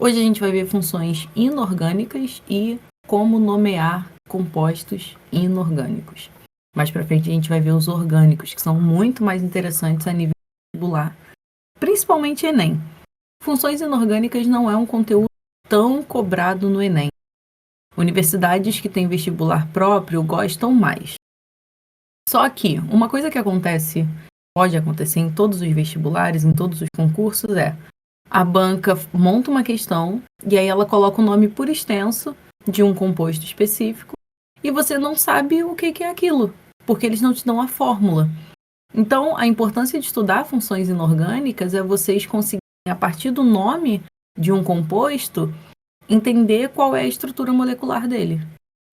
Hoje a gente vai ver funções inorgânicas e como nomear compostos inorgânicos. Mais para frente a gente vai ver os orgânicos, que são muito mais interessantes a nível vestibular, principalmente Enem. Funções inorgânicas não é um conteúdo tão cobrado no Enem. Universidades que têm vestibular próprio gostam mais. Só que uma coisa que pode acontecer em todos os vestibulares, em todos os concursos, é a banca monta uma questão e aí ela coloca o nome por extenso de um composto específico e você não sabe o que é aquilo, porque eles não te dão a fórmula. Então, a importância de estudar funções inorgânicas é vocês conseguirem, a partir do nome de um composto, entender qual é a estrutura molecular dele.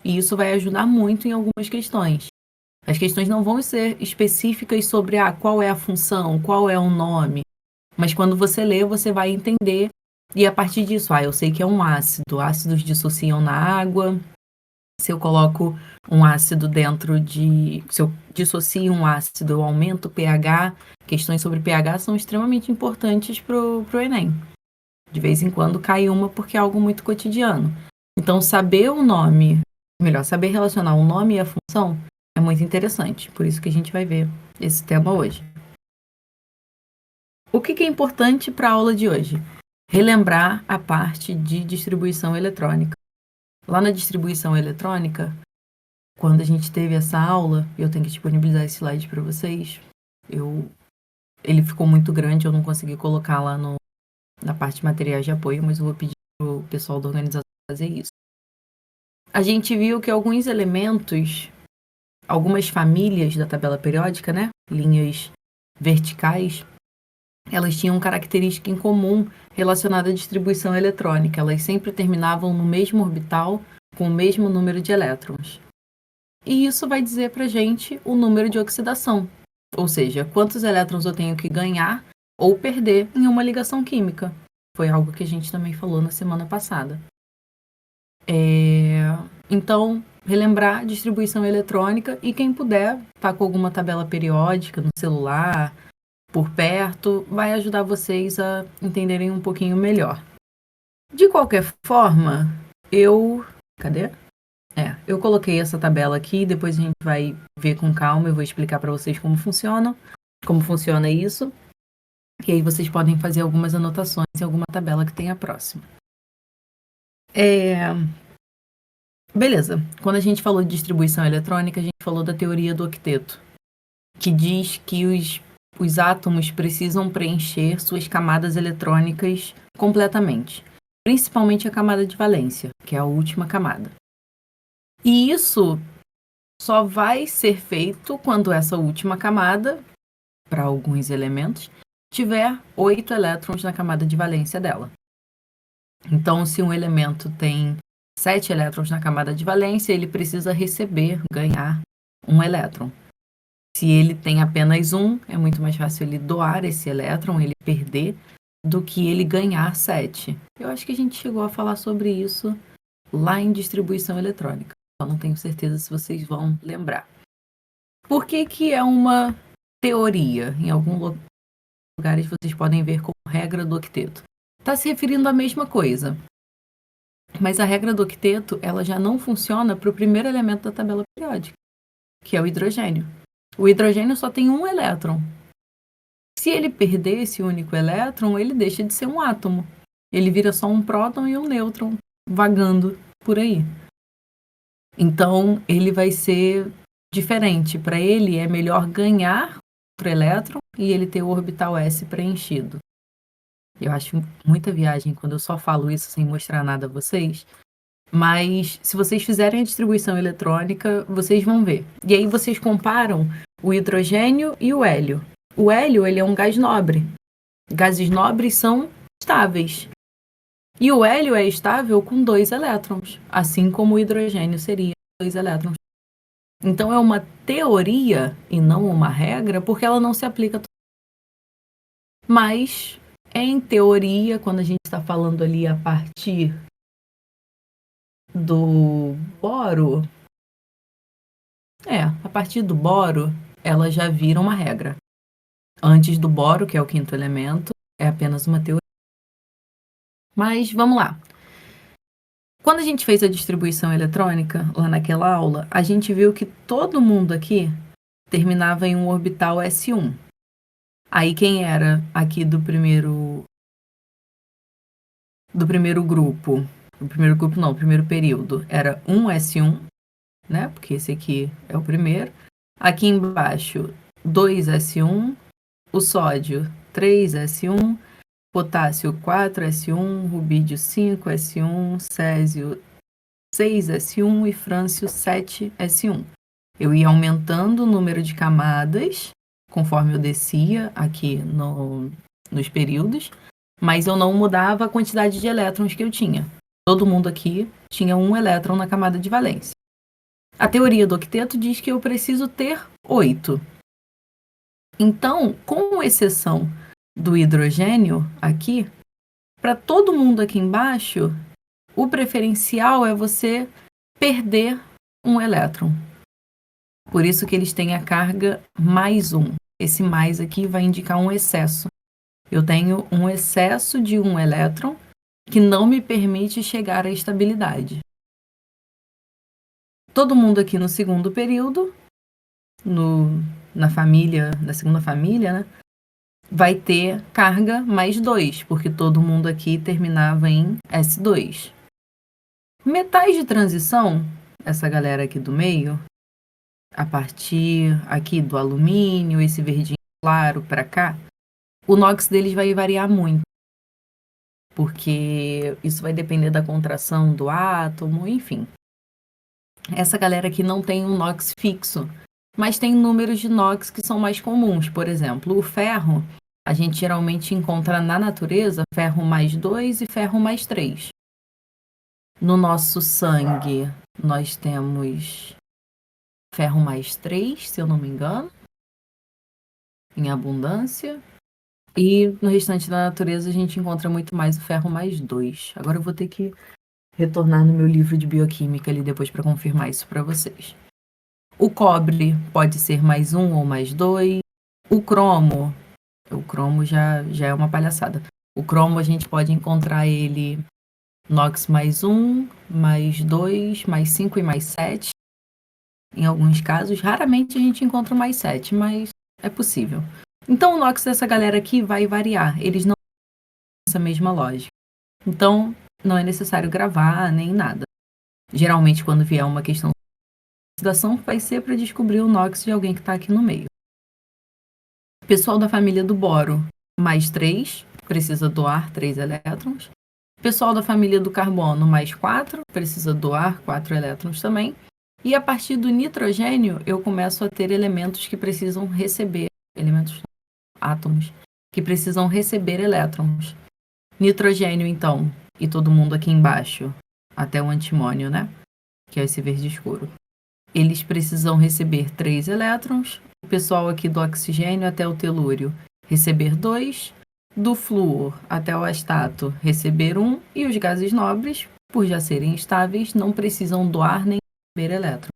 E isso vai ajudar muito em algumas questões. As questões não vão ser específicas sobre qual é a função, qual é o nome, mas quando você lê, você vai entender, e a partir disso, eu sei que é um ácido, ácidos dissociam na água, se eu coloco um ácido se eu dissocio um ácido, eu aumento o pH, questões sobre pH são extremamente importantes pro Enem. De vez em quando cai uma porque é algo muito cotidiano. Então, saber o nome, saber relacionar o nome e a função é muito interessante, por isso que a gente vai ver esse tema hoje. O que é importante para a aula de hoje? Relembrar a parte de distribuição eletrônica. Lá na distribuição eletrônica, quando a gente teve essa aula, eu tenho que disponibilizar esse slide para vocês, ele ficou muito grande, eu não consegui colocar lá na parte de materiais de apoio, mas eu vou pedir para o pessoal da organização fazer isso. A gente viu que alguns elementos, algumas famílias da tabela periódica, né, linhas verticais, elas tinham característica em comum relacionada à distribuição eletrônica. Elas sempre terminavam no mesmo orbital com o mesmo número de elétrons. E isso vai dizer para a gente o número de oxidação, ou seja, quantos elétrons eu tenho que ganhar ou perder em uma ligação química. Foi algo que a gente também falou na semana passada. Então, relembrar distribuição eletrônica e quem puder, tá com alguma tabela periódica no celular, por perto, vai ajudar vocês a entenderem um pouquinho melhor. De qualquer forma, Cadê? Eu coloquei essa tabela aqui, depois a gente vai ver com calma, eu vou explicar para vocês como funciona isso, e aí vocês podem fazer algumas anotações em alguma tabela que tenha próxima. Beleza, quando a gente falou de distribuição eletrônica, a gente falou da teoria do octeto, que diz que os átomos precisam preencher suas camadas eletrônicas completamente, principalmente a camada de valência, que é a última camada. E isso só vai ser feito quando essa última camada, para alguns elementos, tiver 8 elétrons na camada de valência dela. Então, se um elemento tem 7 elétrons na camada de valência, ele precisa ganhar um elétron. Se ele tem apenas um, é muito mais fácil ele doar esse elétron, ele perder, do que ele ganhar 7. Eu acho que a gente chegou a falar sobre isso lá em distribuição eletrônica. Só não tenho certeza se vocês vão lembrar. Por que é uma teoria? Em alguns lugares vocês podem ver como regra do octeto. Está se referindo à mesma coisa. Mas a regra do octeto, ela já não funciona para o primeiro elemento da tabela periódica, que é o hidrogênio. O hidrogênio só tem um elétron. Se ele perder esse único elétron, ele deixa de ser um átomo. Ele vira só um próton e um nêutron vagando por aí. Então, ele vai ser diferente. Para ele, é melhor ganhar outro elétron e ele ter o orbital S preenchido. Eu acho muita viagem quando eu só falo isso sem mostrar nada a vocês. Mas se vocês fizerem a distribuição eletrônica, vocês vão ver. E aí vocês comparam o hidrogênio e o hélio. O hélio, ele é um gás nobre. Gases nobres são estáveis. E o hélio é estável com 2 elétrons, assim como o hidrogênio seria 2 elétrons. Então é uma teoria e não uma regra, porque ela não se aplica a todos. Mas, em teoria, quando a gente está falando ali a partir do boro, a partir do boro, ela já vira uma regra. Antes do boro, que é o quinto elemento, é apenas uma teoria. Mas vamos lá. Quando a gente fez a distribuição eletrônica, lá naquela aula, a gente viu que todo mundo aqui terminava em um orbital S1. Aí quem era aqui do primeiro grupo, do primeiro período, era um S1, né? Porque esse aqui é o primeiro. Aqui embaixo, 2S1, o sódio 3S1, potássio 4S1, rubídio 5S1, césio 6S1 e frâncio 7S1. Eu ia aumentando o número de camadas conforme eu descia aqui nos períodos, mas eu não mudava a quantidade de elétrons que eu tinha. Todo mundo aqui tinha um elétron na camada de valência. A teoria do octeto diz que eu preciso ter 8. Então, com exceção do hidrogênio aqui, para todo mundo aqui embaixo, o preferencial é você perder um elétron. Por isso que eles têm a carga mais 1. Esse mais aqui vai indicar um excesso. Eu tenho um excesso de um elétron que não me permite chegar à estabilidade. Todo mundo aqui no segundo período, na segunda família, né, vai ter carga mais 2, porque todo mundo aqui terminava em S2. Metais de transição, essa galera aqui do meio, a partir aqui do alumínio, esse verdinho claro para cá, o NOx deles vai variar muito, porque isso vai depender da contração do átomo, enfim. Essa galera aqui não tem um NOx fixo, mas tem números de NOx que são mais comuns. Por exemplo, o ferro, a gente geralmente encontra na natureza ferro mais 2 e ferro mais 3. No nosso sangue, nós temos ferro mais 3, se eu não me engano, em abundância. E no restante da natureza a gente encontra muito mais o ferro mais 2. Agora eu vou ter que retornar no meu livro de bioquímica ali depois para confirmar isso para vocês. O cobre pode ser mais 1 ou mais 2. O cromo já é uma palhaçada. O cromo a gente pode encontrar ele NOx mais 1, mais 2, mais 5 e mais 7. Em alguns casos, raramente a gente encontra mais 7, mas é possível. Então o NOx dessa galera aqui vai variar. Eles não têm essa mesma lógica. Então não é necessário gravar nem nada. Geralmente quando vier uma questão de oxidação, vai ser para descobrir o NOx de alguém que está aqui no meio. Pessoal da família do boro, mais 3, precisa doar 3 elétrons. Pessoal da família do carbono, mais 4, precisa doar 4 elétrons também. E a partir do nitrogênio, eu começo a ter elementos que precisam receber, átomos, que precisam receber elétrons. Nitrogênio, então, e todo mundo aqui embaixo, até o antimônio, né? Que é esse verde escuro. Eles precisam receber 3 elétrons. O pessoal aqui do oxigênio até o telúrio receber 2. Do flúor até o astato receber 1. E os gases nobres, por já serem estáveis, não precisam doar nem receber elétrons.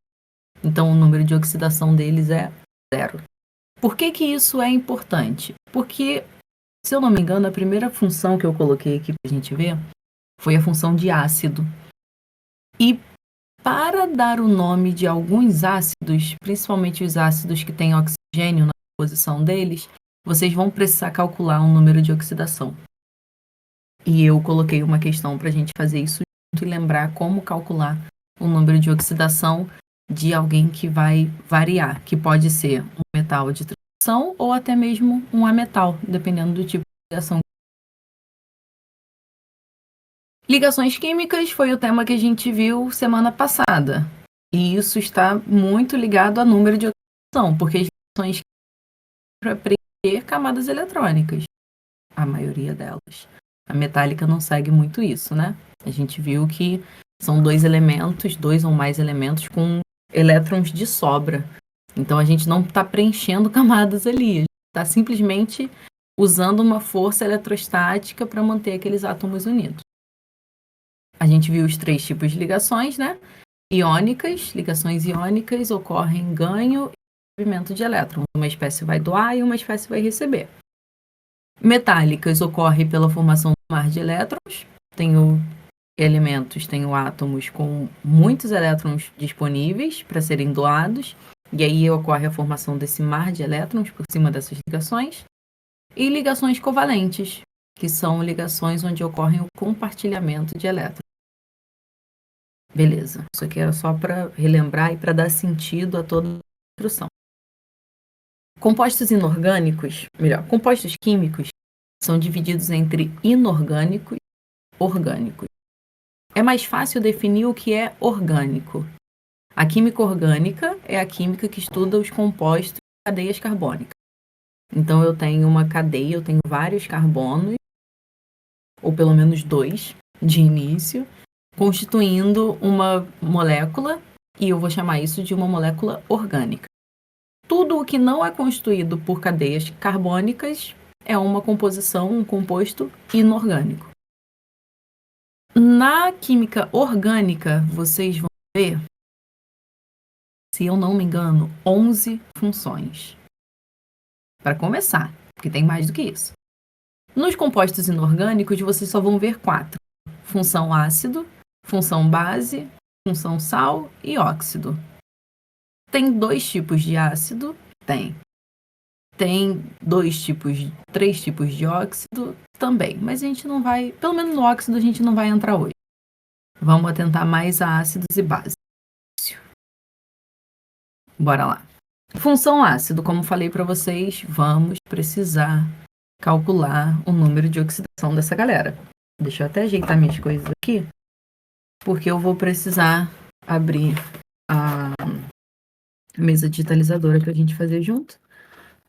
Então o número de oxidação deles é 0. Por que isso é importante? Porque, se eu não me engano, a primeira função que eu coloquei aqui para a gente ver foi a função de ácido. E para dar o nome de alguns ácidos, principalmente os ácidos que têm oxigênio na composição deles, vocês vão precisar calcular um número de oxidação. E eu coloquei uma questão para a gente fazer isso junto e lembrar como calcular o número de oxidação de alguém que vai variar, que pode ser um metal de transição ou até mesmo um ametal, dependendo do tipo de ligação. Ligações químicas foi o tema que a gente viu semana passada. E isso está muito ligado ao número de oxidação, porque as ligações químicas para preencher camadas eletrônicas, a maioria delas. A metálica não segue muito isso, né? A gente viu que são 2 elementos, 2 ou mais elementos com elétrons de sobra. Então a gente não está preenchendo camadas ali, a gente está simplesmente usando uma força eletrostática para manter aqueles átomos unidos. A gente viu os 3 tipos de ligações, né? Iônicas, ligações iônicas ocorrem ganho e movimento de elétrons. Uma espécie vai doar e uma espécie vai receber. Metálicas ocorre pela formação do mar de elétrons, tenho elementos, tenho átomos com muitos elétrons disponíveis para serem doados, e aí ocorre a formação desse mar de elétrons por cima dessas ligações, e ligações covalentes, que são ligações onde ocorre o compartilhamento de elétrons. Beleza, isso aqui era só para relembrar e para dar sentido a toda a instrução. Compostos inorgânicos, melhor, compostos químicos, são divididos entre inorgânicos e orgânicos. É mais fácil definir o que é orgânico. A química orgânica é a química que estuda os compostos de cadeias carbônicas. Então, eu tenho uma cadeia, eu tenho vários carbonos, ou pelo menos 2 de início, constituindo uma molécula, e eu vou chamar isso de uma molécula orgânica. Tudo o que não é constituído por cadeias carbônicas é uma composição, um composto inorgânico. Na química orgânica, vocês vão ver, se eu não me engano, 11 funções. Para começar, porque tem mais do que isso. Nos compostos inorgânicos, vocês só vão ver 4. Função ácido, função base, função sal e óxido. Tem 2 tipos de ácido? Tem. Tem 3 tipos de óxido? Também. Mas a gente não vai, pelo menos no óxido a gente não vai entrar hoje. Vamos atentar mais a ácidos e bases. Bora lá. Função ácido, como falei para vocês, vamos precisar calcular o número de oxidação dessa galera. Deixa eu até ajeitar minhas coisas aqui, porque eu vou precisar abrir a mesa digitalizadora para a gente fazer junto.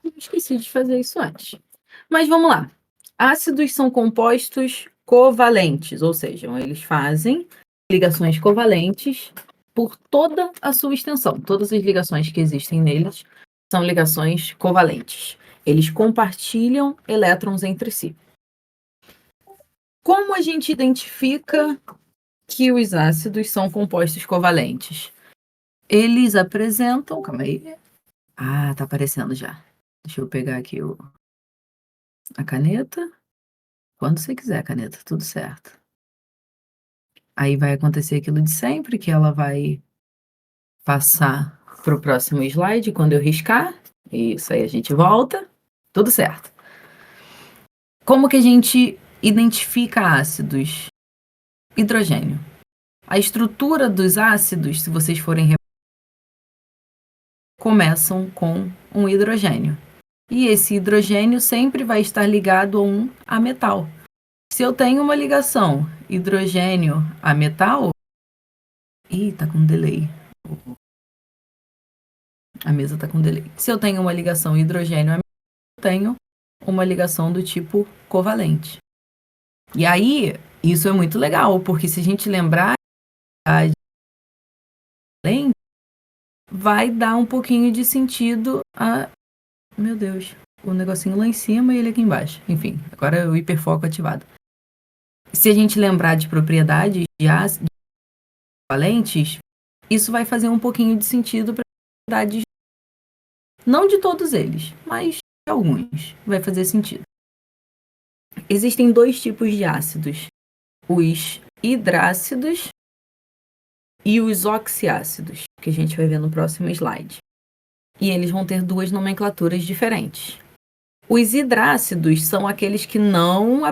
Eu esqueci de fazer isso antes. Mas vamos lá. Ácidos são compostos covalentes, ou seja, eles fazem ligações covalentes por toda a sua extensão. Todas as ligações que existem neles são ligações covalentes. Eles compartilham elétrons entre si. Como a gente identifica que os ácidos são compostos covalentes? Eles apresentam... Calma aí. Ah, tá aparecendo já. Deixa eu pegar aqui a caneta. Quando você quiser, caneta, tudo certo. Aí vai acontecer aquilo de sempre, que ela vai passar para o próximo slide quando eu riscar. Isso aí, a gente volta. Tudo certo. Como que a gente identifica ácidos? Hidrogênio. A estrutura dos ácidos, se vocês forem começam com um hidrogênio. E esse hidrogênio sempre vai estar ligado a metal. Se eu tenho uma ligação hidrogênio a metal... Ih, tá com delay. A mesa tá com delay. Se eu tenho uma ligação hidrogênio a metal, eu tenho uma ligação do tipo covalente. E aí, isso é muito legal, porque se a gente lembrar vai dar um pouquinho de sentido a... Meu Deus, o negocinho lá em cima e ele aqui embaixo. Enfim, agora é o hiperfoco ativado. Se a gente lembrar de propriedades de ácidos covalentes, isso vai fazer um pouquinho de sentido para propriedades, não de todos eles, mas de alguns vai fazer sentido. Existem 2 tipos de ácidos, os hidrácidos e os oxiácidos, que a gente vai ver no próximo slide. E eles vão ter 2 nomenclaturas diferentes. Os hidrácidos são aqueles que não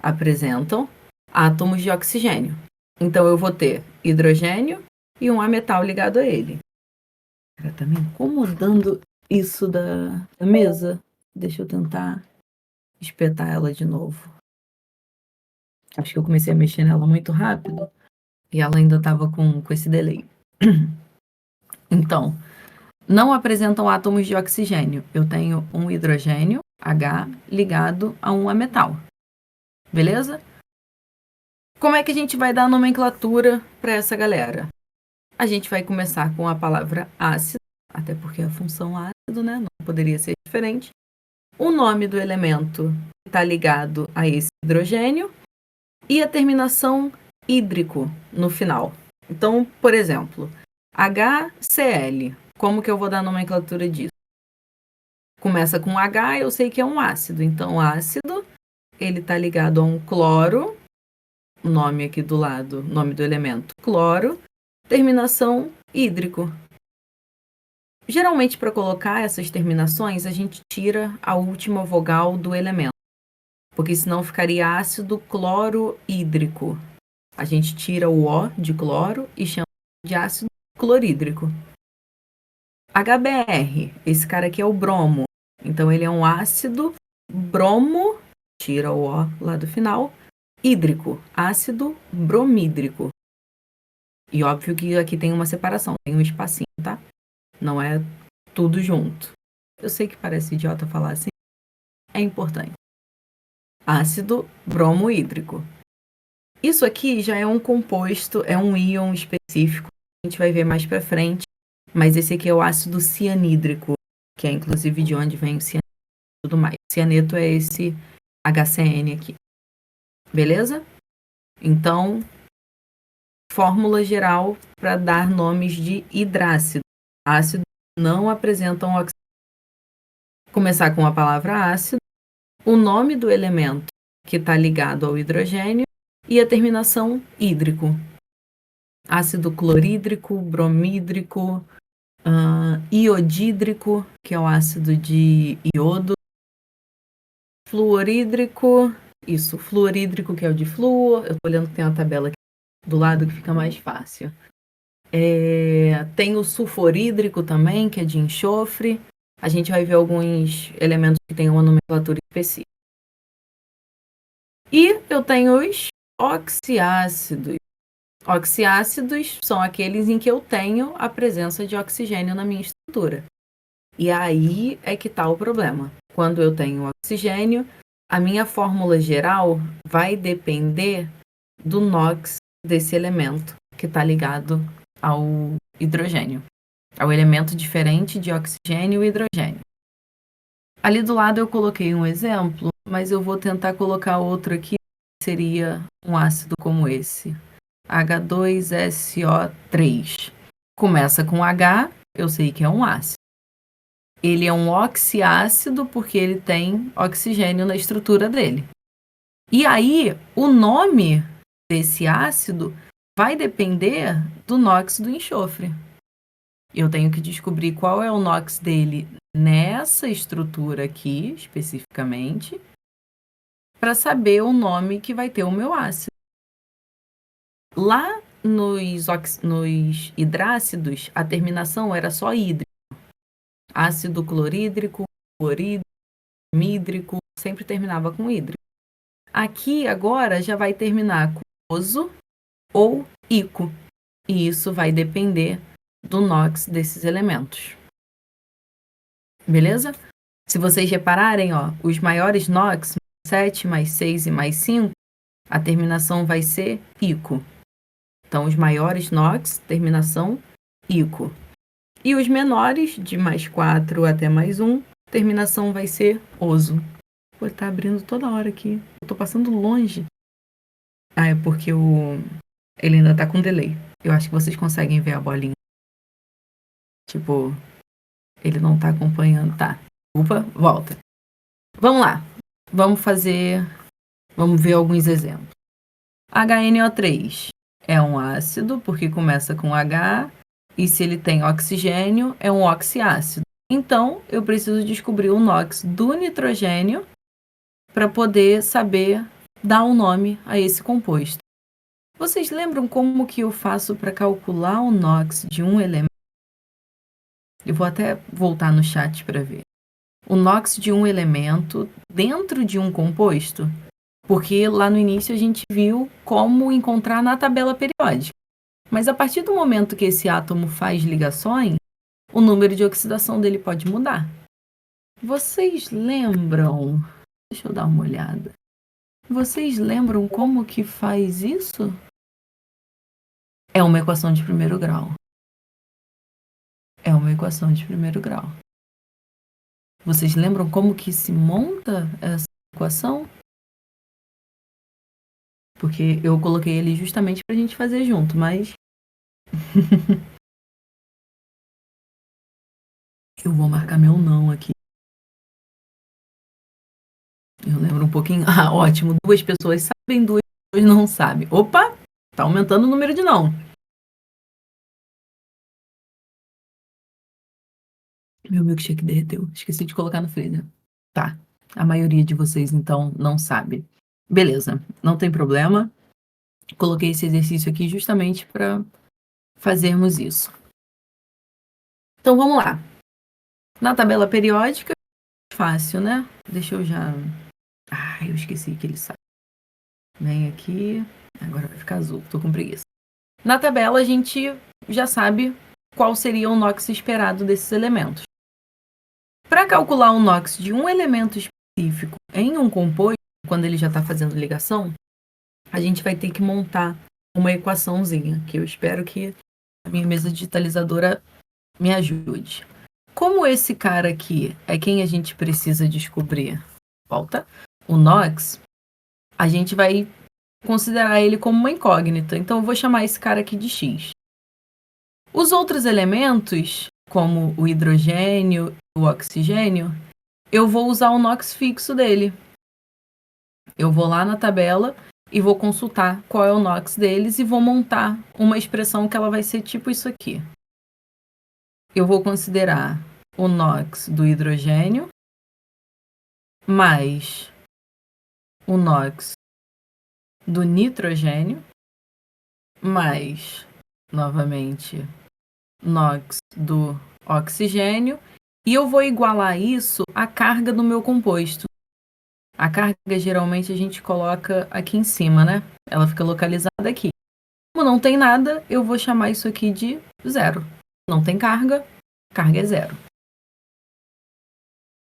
apresentam átomos de oxigênio. Então, eu vou ter hidrogênio e um ametal ligado a ele. Ela tá me incomodando isso da mesa. Deixa eu tentar espetar ela de novo. Acho que eu comecei a mexer nela muito rápido e ela ainda estava com esse delay. Então, não apresentam átomos de oxigênio. Eu tenho um hidrogênio, H, ligado a um ametal. Beleza? Como é que a gente vai dar a nomenclatura para essa galera? A gente vai começar com a palavra ácido, até porque a função ácido, né, não poderia ser diferente. O nome do elemento está ligado a esse hidrogênio e a terminação hídrico no final. Então, por exemplo, HCl. Como que eu vou dar a nomenclatura disso? Começa com H, eu sei que é um ácido. Então, ácido ele está ligado a um cloro, o nome aqui do lado, nome do elemento, cloro, terminação hídrico. Geralmente, para colocar essas terminações, a gente tira a última vogal do elemento, porque senão ficaria ácido clorohídrico. A gente tira o O de cloro e chama de ácido clorídrico. HBr, esse cara aqui é o bromo. Então, ele é um ácido bromo, tira o O lá do final, hídrico, ácido bromídrico. E óbvio que aqui tem uma separação, tem um espacinho, tá? Não é tudo junto. Eu sei que parece idiota falar assim. É importante. Ácido bromohídrico. Isso aqui já é um composto, é um íon específico. A gente vai ver mais pra frente. Mas esse aqui é o ácido cianídrico, que é inclusive de onde vem o cianeto e tudo mais. O cianeto é esse HCN aqui. Beleza? Então, fórmula geral para dar nomes de hidrácido. Ácidos não apresentam oxigênio. Começar com a palavra ácido, o nome do elemento que está ligado ao hidrogênio e a terminação hídrico. Ácido clorídrico, bromídrico, iodídrico, que é o ácido de iodo, fluorídrico, fluorídrico, que é o de flúor. Eu estou olhando que tem uma tabela aqui do lado que fica mais fácil. Tem o sulforídrico também, que é de enxofre. A gente vai ver alguns elementos que têm uma nomenclatura específica. E eu tenho os oxiácidos. Oxiácidos são aqueles em que eu tenho a presença de oxigênio na minha estrutura. E aí é que está o problema. Quando eu tenho oxigênio, a minha fórmula geral vai depender do NOx desse elemento que está ligado ao hidrogênio. Ao elemento diferente de oxigênio e hidrogênio. Ali do lado eu coloquei um exemplo, mas eu vou tentar colocar outro aqui, que seria um ácido como esse. H2SO3. Começa com H, eu sei que é um ácido. Ele é um oxiácido porque ele tem oxigênio na estrutura dele. E aí, o nome desse ácido vai depender do NOx do enxofre. Eu tenho que descobrir qual é o NOx dele nessa estrutura aqui, especificamente, para saber o nome que vai ter o meu ácido. Lá nos hidrácidos, a terminação era só hídrico. Ácido clorídrico, fluorídrico, mídrico, sempre terminava com hídrico. Aqui, agora, já vai terminar com oso ou ico. E isso vai depender do NOx desses elementos. Beleza? Se vocês repararem, ó, os maiores NOx, 7, mais 6 e mais 5, a terminação vai ser ico. Então, os maiores NOx, terminação ico. E os menores, de mais 4 até mais 1, terminação vai ser oso. Pô, tá abrindo toda hora aqui. Eu tô passando longe. É porque ele ainda tá com delay. Eu acho que vocês conseguem ver a bolinha. Tipo, ele não tá acompanhando. Tá. Desculpa, volta. Vamos lá. Vamos ver alguns exemplos. HNO3 é um ácido, porque começa com H, e se ele tem oxigênio, é um oxiácido. Então, eu preciso descobrir o NOx do nitrogênio para poder saber dar um nome a esse composto. Vocês lembram como que eu faço para calcular o NOx de um elemento? Eu vou até voltar no chat para ver. O NOx de um elemento dentro de um composto, porque lá no início a gente viu como encontrar na tabela periódica. Mas a partir do momento que esse átomo faz ligações, o número de oxidação dele pode mudar. Vocês lembram? Deixa eu dar uma olhada. Vocês lembram como que faz isso? É uma equação de primeiro grau. É uma equação de primeiro grau. Vocês lembram como que se monta essa equação? Porque eu coloquei ele justamente para a gente fazer junto, mas eu vou marcar meu não aqui. Eu lembro um pouquinho. Ah, ótimo. 2 pessoas sabem, 2 pessoas não sabem. Opa, tá aumentando o número de não. Meu milkshake derreteu. Esqueci de colocar no freezer. Tá. A maioria de vocês, então, não sabe. Beleza, não tem problema. Coloquei esse exercício aqui justamente para fazermos isso. Então, vamos lá. Na tabela periódica, fácil, né? Deixa eu já... Ah, eu esqueci que ele sai. Vem aqui. Agora vai ficar azul. Tô com preguiça. Na tabela, a gente já sabe qual seria o NOx esperado desses elementos. Para calcular o NOx de um elemento específico em um composto, quando ele já está fazendo ligação, a gente vai ter que montar uma equaçãozinha, que eu espero que a minha mesa digitalizadora me ajude. Como esse cara aqui é quem a gente precisa descobrir, volta, o NOx, a gente vai considerar ele como uma incógnita. Então, eu vou chamar esse cara aqui de X. Os outros elementos, como o hidrogênio e o oxigênio, eu vou usar o NOx fixo dele. Eu vou lá na tabela e vou consultar qual é o NOx deles e vou montar uma expressão que ela vai ser tipo isso aqui. Eu vou considerar o NOx do hidrogênio mais o NOx do nitrogênio mais, novamente, NOx do oxigênio e eu vou igualar isso à carga do meu composto. A carga geralmente a gente coloca aqui em cima, né? Ela fica localizada aqui. Como não tem nada, eu vou chamar isso aqui de zero. Não tem carga, carga é zero.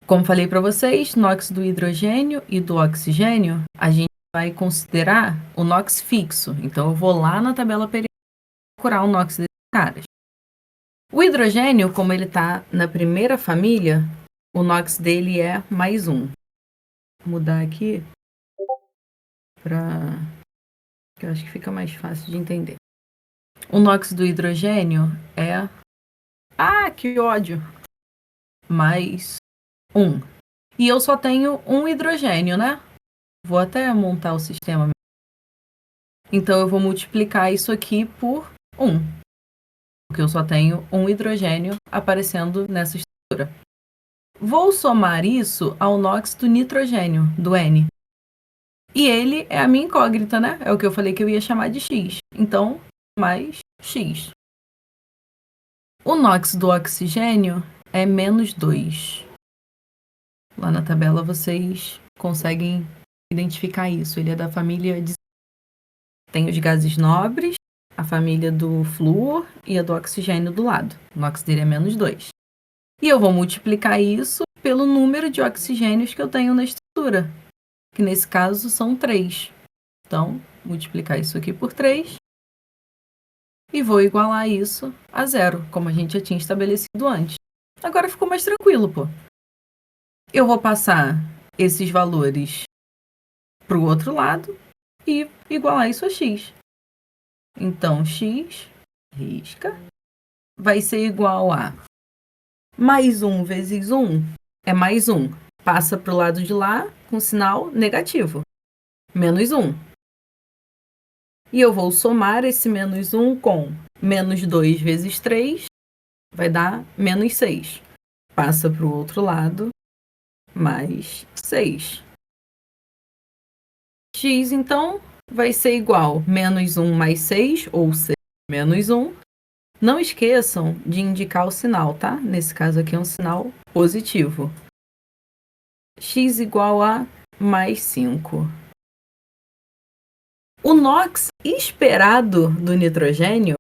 Como falei para vocês, NOx do hidrogênio e do oxigênio, a gente vai considerar o NOx fixo. Então, eu vou lá na tabela periódica procurar o NOx desses caras. O hidrogênio, como ele está na primeira família, o NOx dele é mais 1. Vou mudar aqui para... que eu acho que fica mais fácil de entender. O NOx do hidrogênio é... Ah, que ódio! Mais 1. E eu só tenho um hidrogênio, né? Vou até montar o sistema. Então, eu vou multiplicar isso aqui por 1. Porque eu só tenho um hidrogênio aparecendo nessa estrutura. Vou somar isso ao NOx do nitrogênio, do N. E ele é a minha incógnita, né? É o que eu falei que eu ia chamar de X. Então, mais X. O NOx do oxigênio é menos 2. Lá na tabela vocês conseguem identificar isso. Ele é da família de... Tem os gases nobres, a família do flúor e a do oxigênio do lado. O NOx dele é menos 2. E eu vou multiplicar isso pelo número de oxigênios que eu tenho na estrutura, que nesse caso são 3. Então, multiplicar isso aqui por 3 e vou igualar isso a 0, como a gente já tinha estabelecido antes. Agora ficou mais tranquilo, pô. Eu vou passar esses valores para o outro lado e igualar isso a x. Então, x, risca, vai ser igual a mais 1 vezes 1 é mais 1. Passa para o lado de lá com sinal negativo. Menos 1. E eu vou somar esse menos 1 com menos 2 vezes 3, vai dar menos 6. Passa para o outro lado, mais 6. X, então, vai ser igual a menos 1 mais 6, ou 6 menos 1. Não esqueçam de indicar o sinal, tá? Nesse caso aqui é um sinal positivo. X igual a mais 5. O NOx esperado do nitrogênio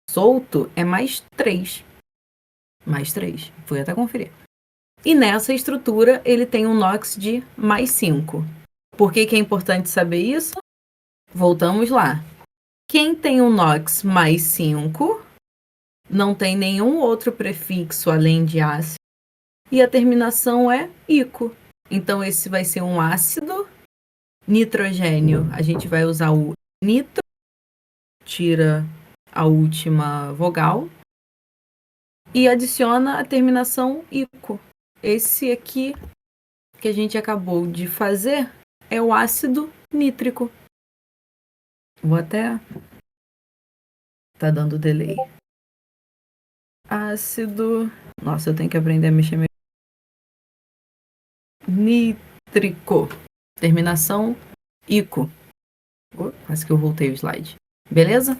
solto é mais 3. Mais 3. Fui até conferir. E nessa estrutura ele tem um NOx de mais 5. Por que é importante saber isso? Voltamos lá. Quem tem um NOx mais 5 não tem nenhum outro prefixo além de ácido e a terminação é ico. Então esse vai ser um ácido. Nitrogênio, a gente vai usar o nitro, tira a última vogal e adiciona a terminação ico. Esse aqui que a gente acabou de fazer é o ácido nítrico. Vou até... Tá dando delay. Ácido... Nossa, eu tenho que aprender a mexer nítrico. Terminação ico. Quase que eu voltei o slide. Beleza?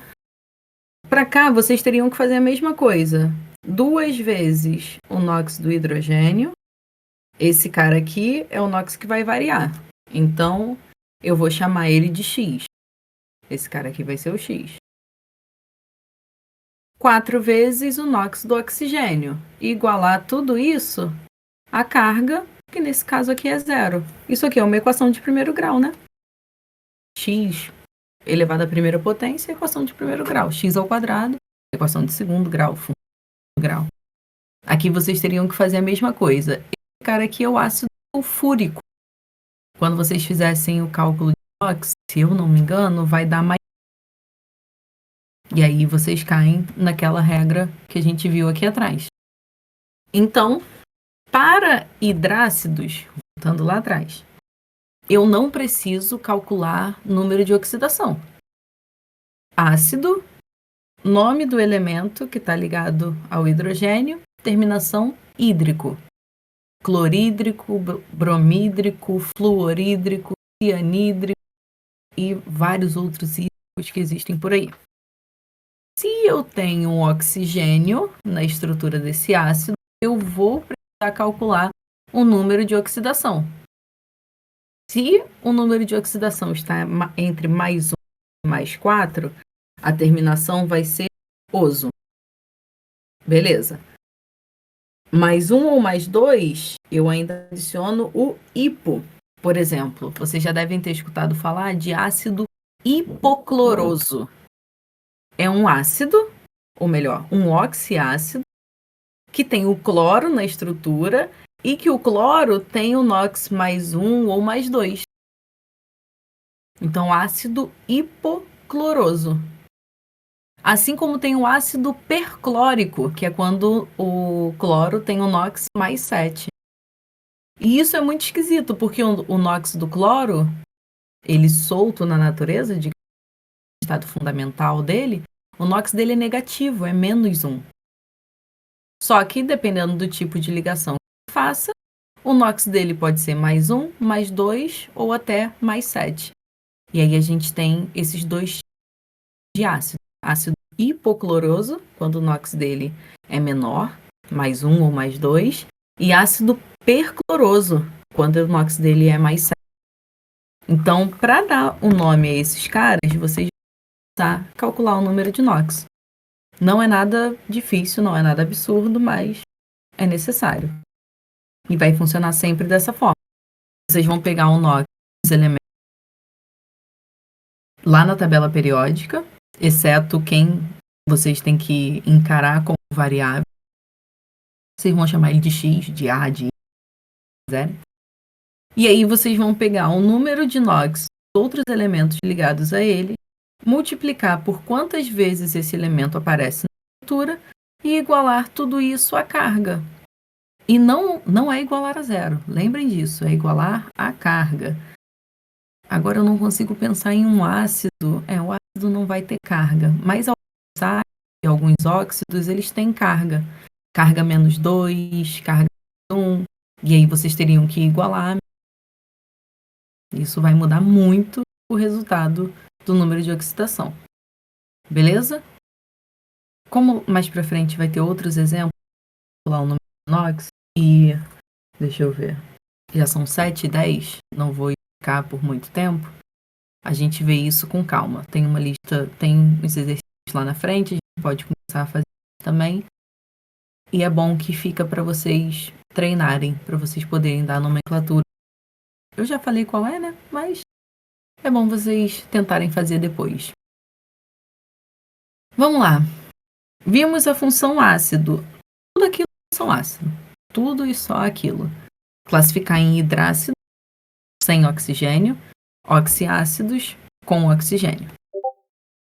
Para cá, vocês teriam que fazer a mesma coisa. 2 vezes o NOx do hidrogênio. Esse cara aqui é o NOx que vai variar. Então, eu vou chamar ele de X. Esse cara aqui vai ser o X. 4 vezes o NOx do oxigênio. E igualar tudo isso à carga, que nesse caso aqui é 0. Isso aqui é uma equação de primeiro grau, né? X elevado à primeira potência, equação de primeiro grau. X ao quadrado, equação de segundo grau, função de grau. Aqui vocês teriam que fazer a mesma coisa. Esse cara aqui é o ácido sulfúrico. Quando vocês fizessem o cálculo de NOx, se eu não me engano, vai dar mais. E aí vocês caem naquela regra que a gente viu aqui atrás. Então, para hidrácidos, voltando lá atrás, eu não preciso calcular número de oxidação. Ácido, nome do elemento que está ligado ao hidrogênio, terminação hídrico. Clorídrico, bromídrico, fluorídrico, cianídrico e vários outros hídricos que existem por aí. Se eu tenho um oxigênio na estrutura desse ácido, eu vou precisar calcular o número de oxidação. Se o número de oxidação está entre mais 1 e mais 4, a terminação vai ser oso. Beleza. Mais 1 ou mais 2, eu ainda adiciono o hipo. Por exemplo, vocês já devem ter escutado falar de ácido hipocloroso. É um ácido, ou melhor, um oxiácido, que tem o cloro na estrutura e que o cloro tem o NOx mais 1 ou mais 2. Então, ácido hipocloroso. Assim como tem o ácido perclórico, que é quando o cloro tem o NOx mais 7. E isso é muito esquisito, porque o NOx do cloro, ele solto na natureza, de estado fundamental dele, o NOx dele é negativo, é -1. Só que, dependendo do tipo de ligação que faça, o NOx dele pode ser mais 1, mais 2 ou até mais 7. E aí a gente tem esses dois tipos de ácido. Ácido hipocloroso, quando o NOx dele é menor, mais 1 ou mais 2, e ácido percloroso, quando o NOx dele é mais 7. Então, para dar o nome a esses caras, vocês vão precisar calcular o número de NOx. Não é nada difícil, não é nada absurdo, mas é necessário. E vai funcionar sempre dessa forma. Vocês vão pegar o NOx dos elementos lá na tabela periódica, exceto quem vocês têm que encarar como variável. Vocês vão chamar ele de X, de A, de Z. E aí vocês vão pegar o número de NOx dos outros elementos ligados a ele, multiplicar por quantas vezes esse elemento aparece na estrutura e igualar tudo isso à carga. E não é igualar a 0. Lembrem disso, é igualar à carga. Agora eu não consigo pensar em um ácido. O ácido não vai ter carga. Mas alguns óxidos, eles têm carga. Carga -2, carga -1. E aí vocês teriam que igualar. Isso vai mudar muito o resultado do número de oxidação. Beleza? Como mais pra frente vai ter outros exemplos, vou lá o número de NOx e deixa eu ver. Já são 7 e 10, não vou ficar por muito tempo. A gente vê isso com calma. Tem uma lista, tem os exercícios lá na frente, a gente pode começar a fazer também. E é bom que fica para vocês treinarem, para vocês poderem dar nomenclatura. Eu já falei qual é, né? Mas é bom vocês tentarem fazer depois. Vamos lá. Vimos a função ácido. Tudo aquilo é função ácido. Tudo e só aquilo. Classificar em hidrácido, sem oxigênio, oxiácidos com oxigênio.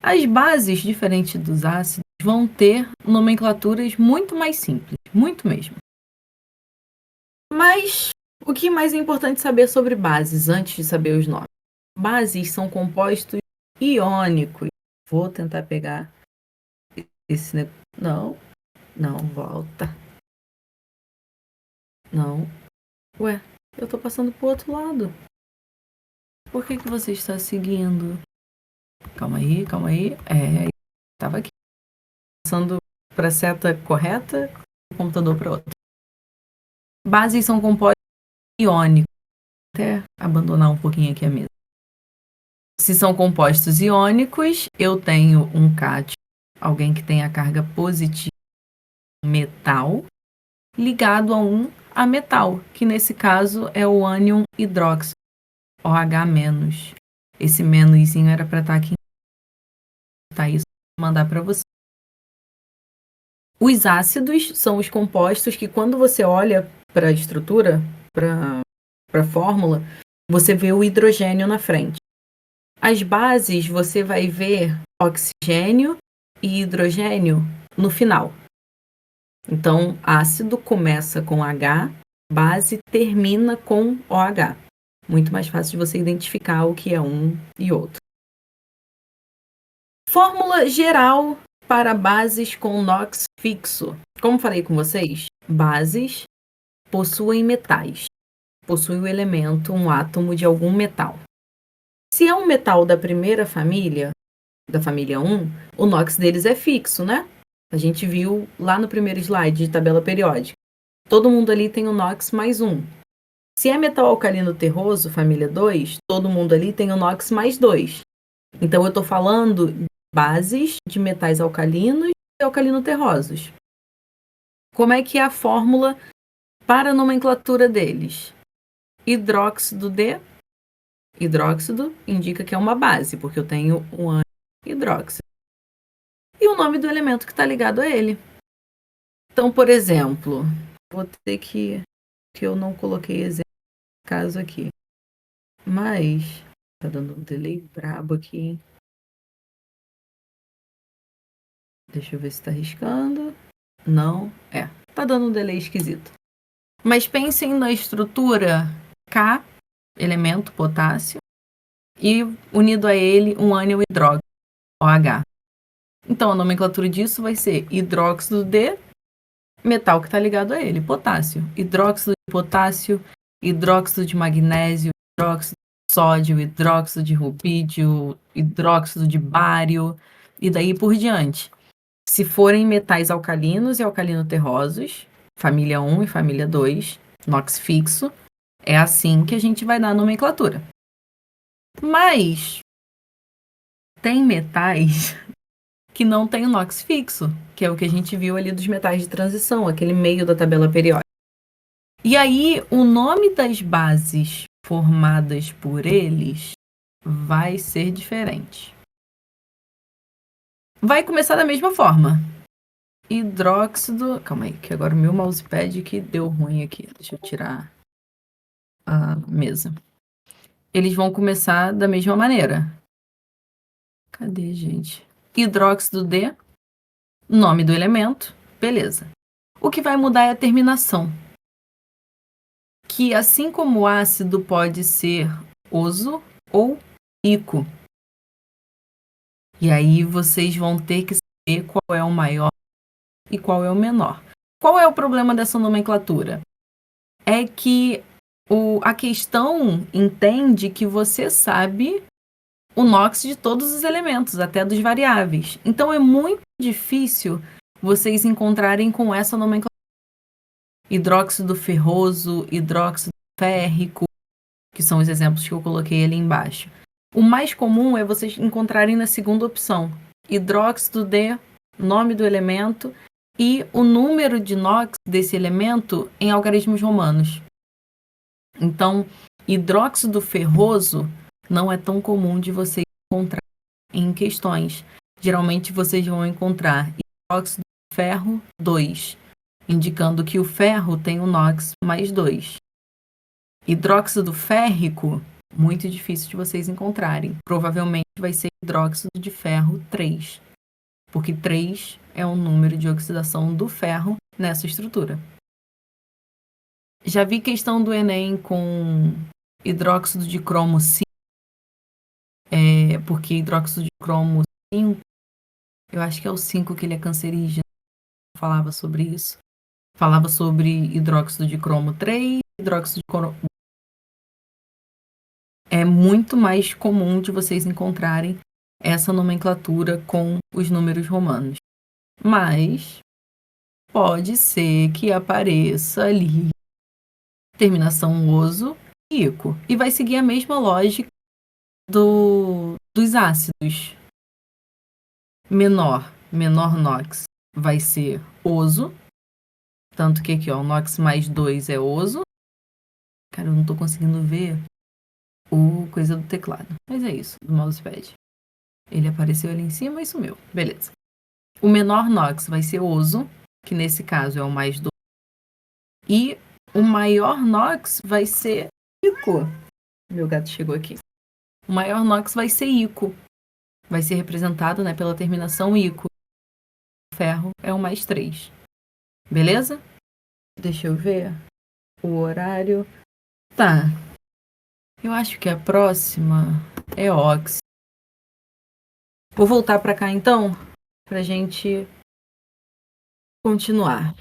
As bases, diferentes dos ácidos, vão ter nomenclaturas muito mais simples. Muito mesmo. Mas O que mais é importante saber sobre bases antes de saber os nomes? Bases são compostos iônicos. Vou tentar pegar esse negócio. Não, não, volta. Não. Ué, eu tô passando pro outro lado. Por que você está seguindo? Calma aí, calma aí. Tava aqui. Passando para a seta correta, o computador para outra. Bases são compostos iônicos. Até abandonar um pouquinho aqui a mesa. Se são compostos iônicos, eu tenho um cátion, alguém que tem a carga positiva, metal, ligado a um ametal, que nesse caso é o ânion hidróxido, OH-. Esse menuzinho era para estar aqui. Tá isso, vou mandar para você. Os ácidos são os compostos que, quando você olha para a estrutura, para a fórmula, você vê o hidrogênio na frente. As bases, você vai ver oxigênio e hidrogênio no final. Então, ácido começa com H, base termina com OH. Muito mais fácil de você identificar o que é um e outro. Fórmula geral para bases com NOx fixo. Como falei com vocês, bases possuem metais. Possui o elemento, um átomo de algum metal. Se é um metal da primeira família, da família 1, o NOx deles é fixo, né? A gente viu lá no primeiro slide de tabela periódica. Todo mundo ali tem o NOx mais 1. Se é metal alcalino terroso, família 2, todo mundo ali tem o NOx mais 2. Então, eu estou falando bases de metais alcalinos e alcalino-terrosos. Como é que é a fórmula para a nomenclatura deles? Hidróxido de... Hidróxido indica que é uma base, porque eu tenho um ânion hidróxido. E o nome do elemento que está ligado a ele. Então, por exemplo, vou ter que eu não coloquei exemplo caso aqui. Mas tá dando um delay brabo aqui, hein? Deixa eu ver se tá riscando. Não, tá dando um delay esquisito. Mas pensem na estrutura K, elemento potássio, e unido a ele um ânion hidróxido, OH. Então a nomenclatura disso vai ser hidróxido de metal que está ligado a ele, potássio. Hidróxido de potássio, hidróxido de magnésio, hidróxido de sódio, hidróxido de rubídio, hidróxido de bário, e daí por diante. Se forem metais alcalinos e alcalino-terrosos, família 1 e família 2, NOx fixo, é assim que a gente vai dar a nomenclatura. Mas tem metais que não tem o NOx fixo, que é o que a gente viu ali dos metais de transição, aquele meio da tabela periódica. E aí, o nome das bases formadas por eles vai ser diferente. Vai começar da mesma forma. Hidróxido... Calma aí, que agora o meu mousepad que deu ruim aqui. Deixa eu tirar a mesa. Eles vão começar da mesma maneira. Cadê, gente? Hidróxido de... Nome do elemento. Beleza. O que vai mudar é a terminação. Que, assim como o ácido pode ser oso ou ico. E aí vocês vão ter que saber qual é o maior e qual é o menor. Qual é o problema dessa nomenclatura? É que a questão entende que você sabe o NOx de todos os elementos, até dos variáveis. Então é muito difícil vocês encontrarem com essa nomenclatura. Hidróxido ferroso, hidróxido férrico, que são os exemplos que eu coloquei ali embaixo. O mais comum é vocês encontrarem na segunda opção, hidróxido de nome do elemento e o número de NOx desse elemento em algarismos romanos. Então, hidróxido ferroso não é tão comum de vocês encontrar em questões. Geralmente vocês vão encontrar hidróxido de ferro 2, indicando que o ferro tem o NOx mais 2. Hidróxido férrico, muito difícil de vocês encontrarem. Provavelmente vai ser hidróxido de ferro 3, porque 3 é o número de oxidação do ferro nessa estrutura. Já vi questão do Enem com hidróxido de cromo 5, porque hidróxido de cromo 5, eu acho que é o 5 que ele é cancerígeno, falava sobre isso. Falava sobre hidróxido de cromo 3, hidróxido de cromo. É muito mais comum de vocês encontrarem essa nomenclatura com os números romanos. Mas pode ser que apareça ali terminação oso e ico. E vai seguir a mesma lógica dos ácidos. Menor NOx vai ser oso. Tanto que aqui, ó, o NOx mais 2 é oso. Cara, eu não tô conseguindo ver o coisa do teclado. Mas é isso, do mousepad. Ele apareceu ali em cima e sumiu. Beleza. O menor NOx vai ser oso, que nesse caso é o mais 2. E o maior NOx vai ser ico. Meu gato chegou aqui. O maior NOx vai ser ico. Vai ser representado, né, pela terminação ico. O ferro é o mais 3. Beleza? Deixa eu ver o horário. Tá. Eu acho que a próxima é óxido. Vou voltar para cá então, pra gente continuar.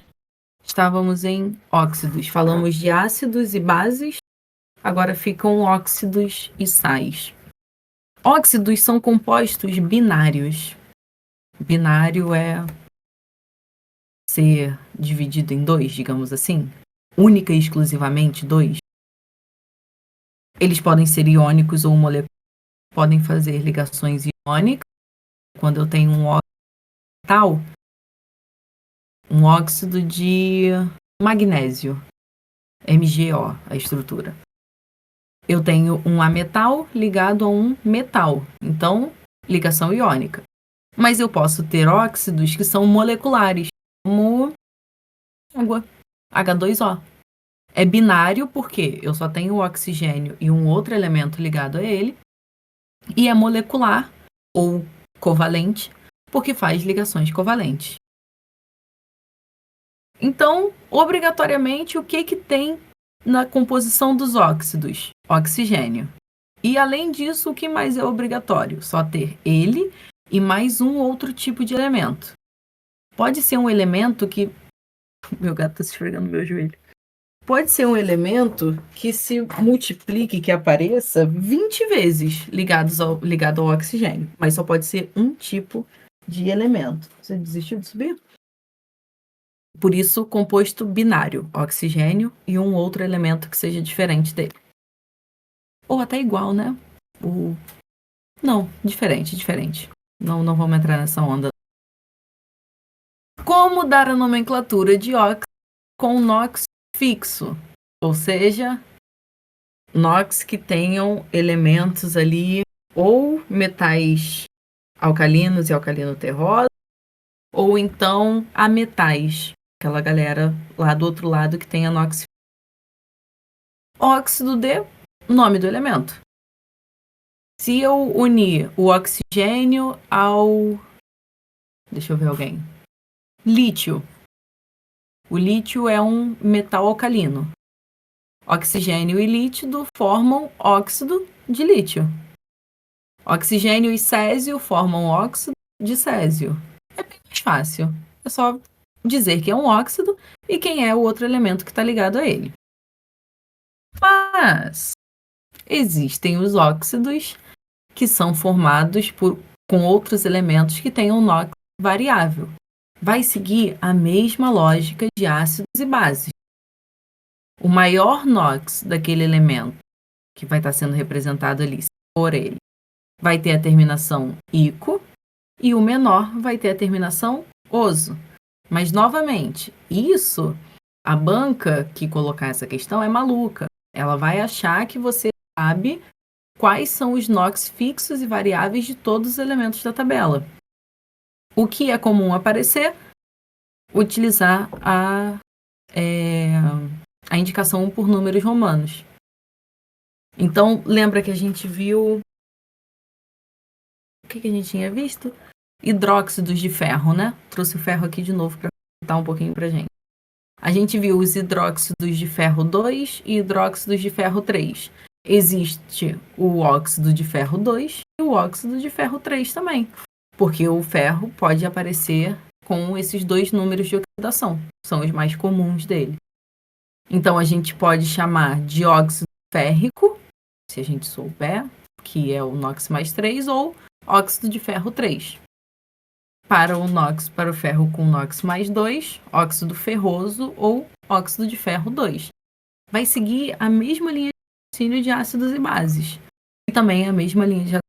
Estávamos em óxidos. Falamos de ácidos e bases. Agora ficam óxidos e sais. Óxidos são compostos binários. Binário é ser dividido em 2, digamos assim. Única e exclusivamente 2. Eles podem ser iônicos ou moleculares. Podem fazer ligações iônicas. Quando eu tenho um óxido metal, um óxido de magnésio, MgO, a estrutura. Eu tenho um ametal ligado a um metal, então ligação iônica. Mas eu posso ter óxidos que são moleculares, como água, H2O. É binário porque eu só tenho o oxigênio e um outro elemento ligado a ele, e é molecular ou covalente porque faz ligações covalentes. Então, obrigatoriamente, o que tem na composição dos óxidos? Oxigênio. E além disso, o que mais é obrigatório? Só ter ele e mais um outro tipo de elemento. Pode ser um elemento que... Meu gato está se esfregando no meu joelho. Pode ser um elemento que se multiplique, que apareça 20 vezes ligado ao oxigênio. Mas só pode ser um tipo de elemento. Você desistiu de subir? Por isso, composto binário, oxigênio e um outro elemento que seja diferente dele. Ou até igual, né? Não, diferente. Não vamos entrar nessa onda. Como dar a nomenclatura de óxido com NOx fixo? Ou seja, NOx que tenham elementos ali ou metais alcalinos e alcalino terroso, ou então ametais, aquela galera lá do outro lado que tem a NOx. Óxido de nome do elemento. Se eu unir o oxigênio ao... Deixa eu ver alguém. Lítio. O lítio é um metal alcalino. Oxigênio e lítio formam óxido de lítio. Oxigênio e césio formam óxido de césio. É bem mais fácil. É só dizer que é um óxido e quem é o outro elemento que está ligado a ele. Mas existem os óxidos que são formados com outros elementos que tenham NOx variável. Vai seguir a mesma lógica de ácidos e bases. O maior NOx daquele elemento que vai estar sendo representado ali por ele vai ter a terminação ico e o menor vai ter a terminação oso. Mas, novamente, a banca que colocar essa questão é maluca. Ela vai achar que você sabe quais são os NOx fixos e variáveis de todos os elementos da tabela. O que é comum aparecer? Utilizar a indicação por números romanos. Então, lembra que a gente viu... O que a gente tinha visto? Hidróxidos de ferro, né? Trouxe o ferro aqui de novo para contar um pouquinho pra gente. A gente viu os hidróxidos de ferro 2 e hidróxidos de ferro 3. Existe o óxido de ferro 2 e o óxido de ferro 3 também, porque o ferro pode aparecer com esses dois números de oxidação, são os mais comuns dele. Então, a gente pode chamar de óxido férrico, se a gente souber, que é o NOx mais 3, ou óxido de ferro 3. Para o NOx, para o ferro com NOx mais 2, óxido ferroso ou óxido de ferro 2. Vai seguir a mesma linha de raciocínio de ácidos e bases. E também a mesma linha de raciocínio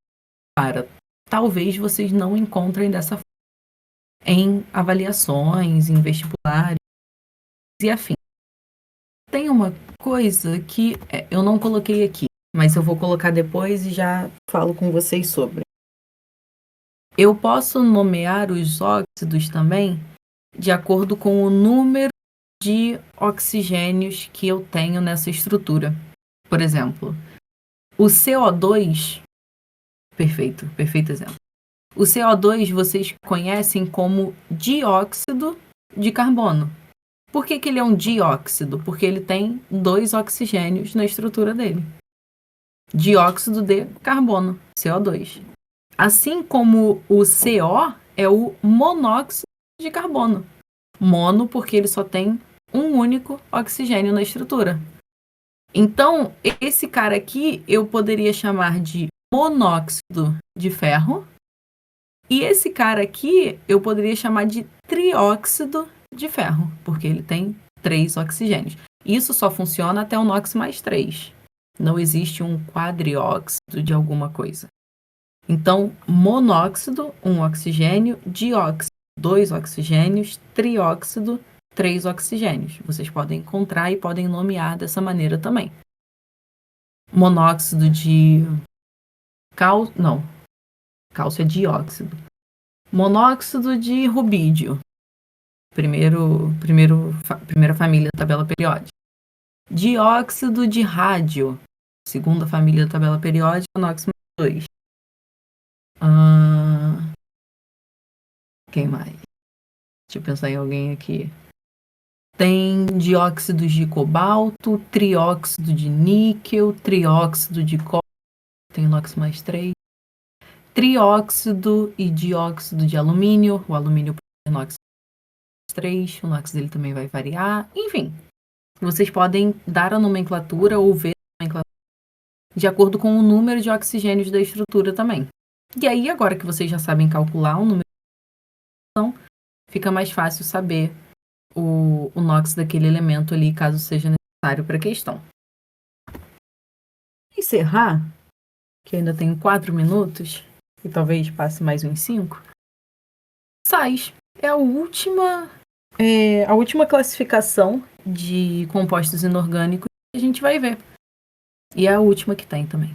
para. Talvez vocês não encontrem dessa forma em avaliações, em vestibulares e afim. Tem uma coisa que eu não coloquei aqui, mas eu vou colocar depois e já falo com vocês sobre. Eu posso nomear os óxidos também de acordo com o número de oxigênios que eu tenho nessa estrutura. Por exemplo, o CO2, perfeito exemplo. O CO2 vocês conhecem como dióxido de carbono. Por que ele é um dióxido? Porque ele tem 2 oxigênios na estrutura dele. Dióxido de carbono, CO2. Assim como o CO é o monóxido de carbono. Mono porque ele só tem um único oxigênio na estrutura. Então, esse cara aqui eu poderia chamar de monóxido de ferro. E esse cara aqui eu poderia chamar de trióxido de ferro, porque ele tem 3 oxigênios. Isso só funciona até o NOx mais 3. Não existe um quadrióxido de alguma coisa. Então, monóxido, 1 oxigênio, dióxido, 2 oxigênios, trióxido, 3 oxigênios. Vocês podem encontrar e podem nomear dessa maneira também. Monóxido de cálcio, não, cálcio é dióxido. Monóxido de rubídio, primeira família da tabela periódica. Dióxido de rádio, segunda família da tabela periódica, NOx mais 2. Quem mais? Deixa eu pensar em alguém aqui. Tem dióxidos de cobalto, trióxido de níquel, trióxido de cobre, tem o NOx mais 3. Trióxido e dióxido de alumínio, o alumínio é NOx mais 3, o NOx dele também vai variar. Enfim, vocês podem dar a nomenclatura ou ver a nomenclatura de acordo com o número de oxigênios da estrutura também. E aí, agora que vocês já sabem calcular o número de oxigênio, fica mais fácil saber o NOx daquele elemento ali, caso seja necessário para a questão. Encerrar, que ainda tenho 4 minutos, e talvez passe mais uns 5. Sais é a última classificação de compostos inorgânicos que a gente vai ver. E é a última que tem também.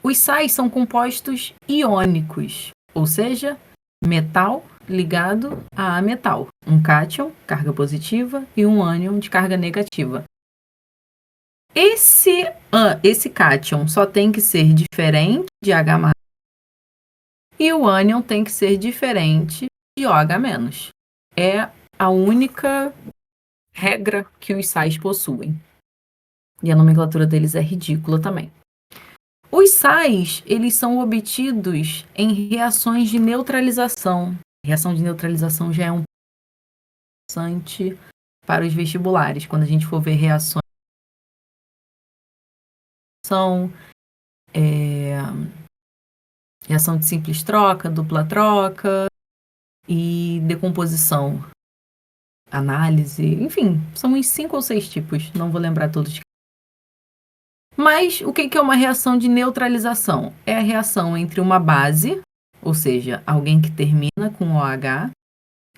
Os sais são compostos iônicos, ou seja, metal ligado a metal. Um cátion, carga positiva, e um ânion de carga negativa. Esse cátion só tem que ser diferente de H+, e o ânion tem que ser diferente de OH-. É a única regra que os sais possuem. E a nomenclatura deles é ridícula também. Os sais, eles são obtidos em reações de neutralização. Reação de neutralização já é um interessante para os vestibulares, quando a gente for ver reações reação de simples troca, dupla troca e decomposição, análise, enfim, são uns 5 ou 6 tipos, não vou lembrar todos. Mas o que é uma reação de neutralização? É a reação entre uma base, ou seja, alguém que termina com OH,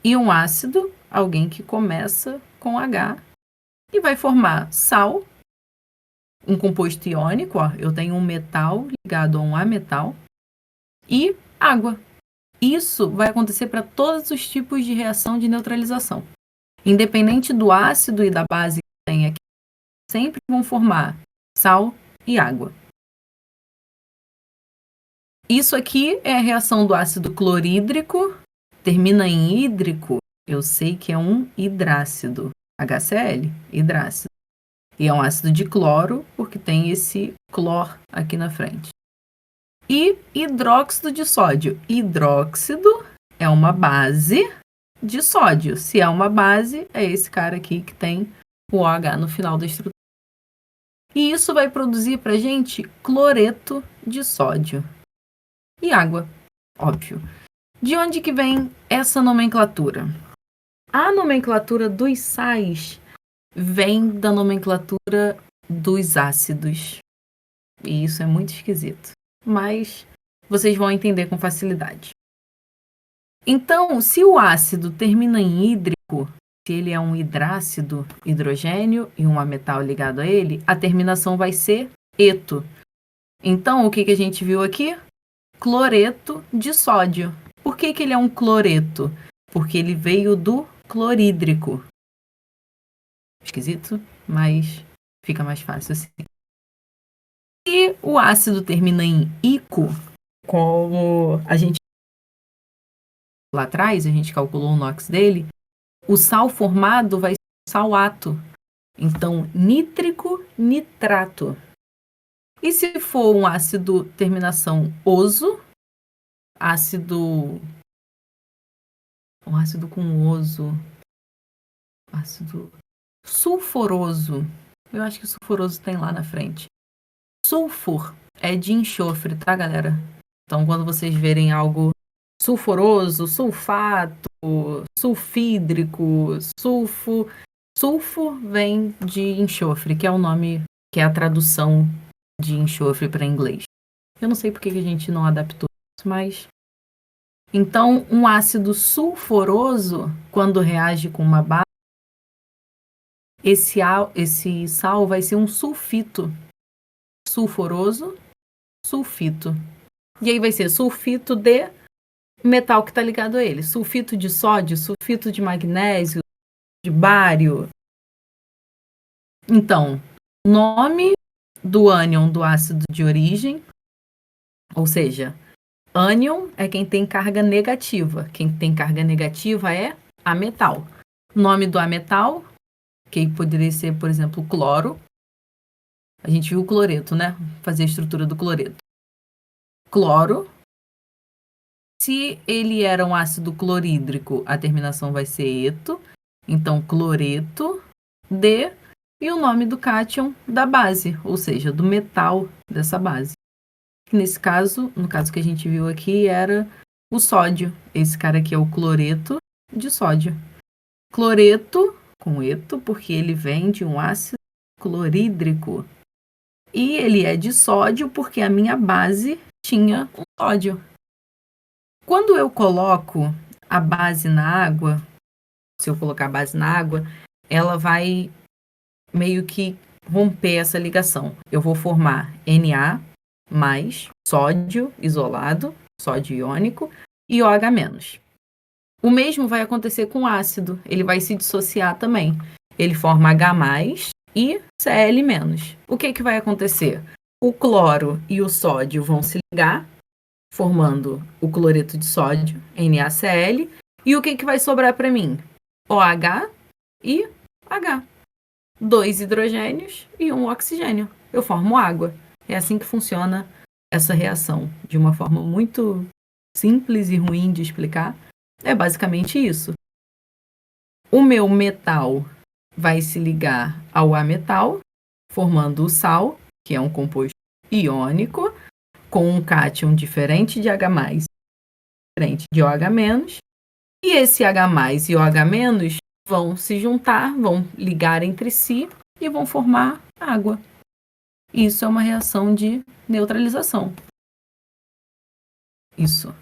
e um ácido, alguém que começa com H, e vai formar sal, um composto iônico, eu tenho um metal ligado a um ametal, e água. Isso vai acontecer para todos os tipos de reação de neutralização. Independente do ácido e da base que tem aqui, sempre vão formar sal e água. Isso aqui é a reação do ácido clorídrico, termina em hídrico, eu sei que é um hidrácido. HCl, hidrácido. E é um ácido de cloro, porque tem esse clor aqui na frente. E hidróxido de sódio. Hidróxido é uma base de sódio. Se é uma base, é esse cara aqui que tem o OH no final da estrutura. E isso vai produzir para a gente cloreto de sódio. E água, óbvio. De onde que vem essa nomenclatura? A nomenclatura dos sais vem da nomenclatura dos ácidos. E isso é muito esquisito. Mas vocês vão entender com facilidade. Então, se o ácido termina em hídrico, se ele é um hidrácido, hidrogênio e um ametal ligado a ele, a terminação vai ser eto. Então, o que a gente viu aqui? Cloreto de sódio. Por que ele é um cloreto? Porque ele veio do clorídrico. Esquisito, mas fica mais fácil assim. E o ácido termina em ico, como a gente lá atrás, a gente calculou o NOx dele, o sal formado vai ser salato. Então, nítrico, nitrato. E se for um ácido terminação oso, um ácido com oso, ácido sulfuroso. Eu acho que sulfuroso tem lá na frente. Sulfur é de enxofre, tá, galera? Então, quando vocês verem algo sulfuroso, sulfato, sulfídrico, sulfo vem de enxofre, que é o nome, que é a tradução de enxofre para inglês. Eu não sei por que a gente não adaptou isso, mas... Então, um ácido sulfuroso, quando reage com uma base, esse sal vai ser um sulfito. Sulfuroso, sulfito. E aí vai ser sulfito de metal que está ligado a ele. Sulfito de sódio, sulfito de magnésio, de bário. Então, nome do ânion do ácido de origem, ou seja, ânion é quem tem carga negativa. Quem tem carga negativa é ametal. Nome do ametal, que poderia ser, por exemplo, cloro. A gente viu o cloreto, né? Fazer a estrutura do cloreto. Cloro. Se ele era um ácido clorídrico, a terminação vai ser eto. Então, cloreto de... E o nome do cátion da base, ou seja, do metal dessa base. Nesse caso, no caso que a gente viu aqui, era o sódio. Esse cara aqui é o cloreto de sódio. Cloreto com eto, porque ele vem de um ácido clorídrico. E ele é de sódio porque a minha base tinha um sódio. Quando eu coloco a base na água, se eu colocar a base na água, ela vai meio que romper essa ligação. Eu vou formar Na mais sódio isolado, sódio iônico, e OH-. O mesmo vai acontecer com o ácido. Ele vai se dissociar também. Ele forma H+, e Cl-. O que vai acontecer? O cloro e o sódio vão se ligar, formando o cloreto de sódio, NaCl. E o que vai sobrar para mim? OH e H. 2 hidrogênios e 1 oxigênio. Eu formo água. É assim que funciona essa reação. De uma forma muito simples e ruim de explicar. É basicamente isso. O meu metal vai se ligar ao ametal, formando o sal, que é um composto iônico, com um cátion diferente de H+, diferente de OH-. E esse H+ e OH- vão se juntar, vão ligar entre si e vão formar água. Isso é uma reação de neutralização. Isso.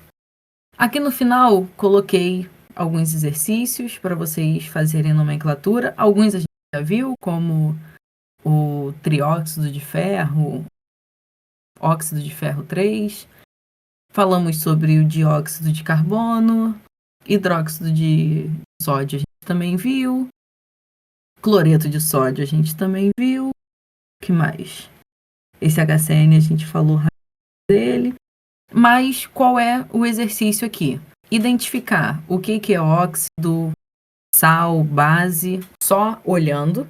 Aqui no final, coloquei alguns exercícios para vocês fazerem nomenclatura. Alguns a gente já viu, como o trióxido de ferro, óxido de ferro 3. Falamos sobre o dióxido de carbono, hidróxido de sódio a gente também viu, cloreto de sódio a gente também viu. O que mais? Esse HCN a gente falou dele. Mas qual é o exercício aqui? Identificar o que é óxido, sal, base, só olhando.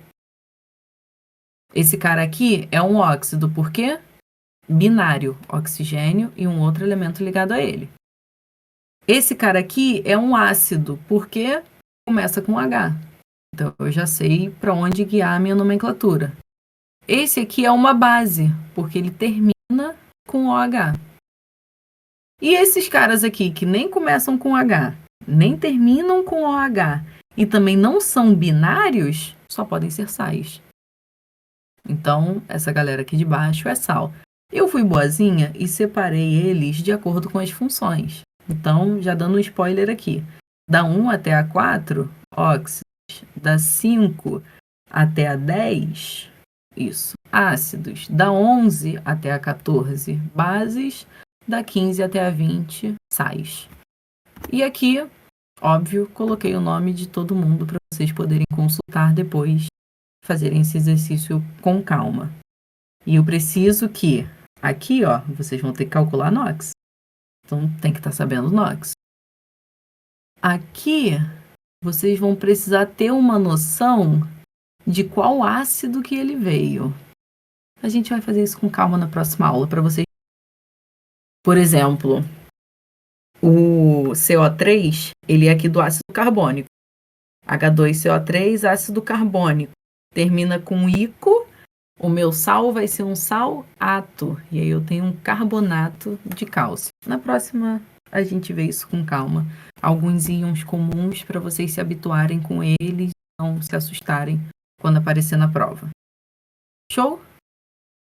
Esse cara aqui é um óxido, por quê? Binário, oxigênio e um outro elemento ligado a ele. Esse cara aqui é um ácido, porque começa com H. Então, eu já sei para onde guiar a minha nomenclatura. Esse aqui é uma base, porque ele termina com OH. E esses caras aqui, que nem começam com H, nem terminam com OH, e também não são binários, só podem ser sais. Então, essa galera aqui de baixo é sal. Eu fui boazinha e separei eles de acordo com as funções. Então, já dando um spoiler aqui. Da 1 até a 4, óxidos. Da 5 até a 10, isso, ácidos. Da 11 até a 14, bases. Da 15 até a 20, sais. E aqui, óbvio, coloquei o nome de todo mundo para vocês poderem consultar depois, fazerem esse exercício com calma. E eu preciso que, aqui, ó, vocês vão ter que calcular NOx. Então, tem que estar sabendo NOx. Aqui, vocês vão precisar ter uma noção de qual ácido que ele veio. A gente vai fazer isso com calma na próxima aula para vocês. Por exemplo, o CO3, ele é aqui do ácido carbônico. H2CO3, ácido carbônico. Termina com ico. O meu sal vai ser um sal-ato. E aí eu tenho um carbonato de cálcio. Na próxima, a gente vê isso com calma. Alguns íons comuns para vocês se habituarem com eles e não se assustarem quando aparecer na prova. Show?